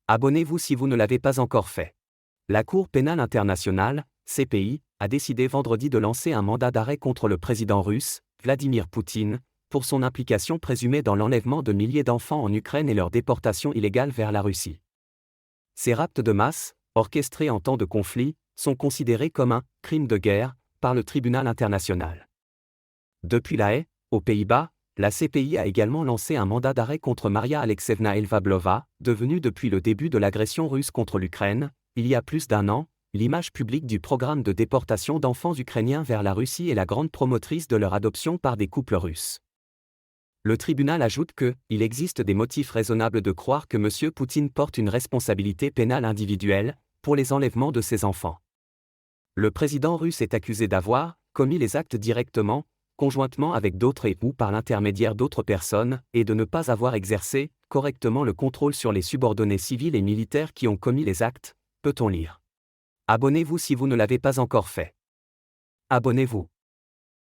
Abonnez-vous si vous ne l'avez pas encore fait. La Cour pénale internationale, CPI, a décidé vendredi de lancer un mandat d'arrêt contre le président russe, Vladimir Poutine, pour son implication présumée dans l'enlèvement de milliers d'enfants en Ukraine et leur déportation illégale vers la Russie. Ces rapts de masse, orchestrés en temps de conflit, sont considérés comme un « crime de guerre » par le tribunal international. Depuis La Haye, aux Pays-Bas, la CPI a également lancé un mandat d'arrêt contre Maria Alexeyevna Elvablova, devenue depuis le début de l'agression russe contre l'Ukraine, il y a plus d'un an, l'image publique du programme de déportation d'enfants ukrainiens vers la Russie est la grande promotrice de leur adoption par des couples russes. Le tribunal ajoute il existe des motifs raisonnables de croire que M. Poutine porte une responsabilité pénale individuelle pour les enlèvements de ses enfants. Le président russe est accusé d'avoir commis les actes directement, conjointement avec d'autres et ou par l'intermédiaire d'autres personnes, et de ne pas avoir exercé correctement le contrôle sur les subordonnés civils et militaires qui ont commis les actes, peut-on lire. Abonnez-vous si vous ne l'avez pas encore fait. Abonnez-vous.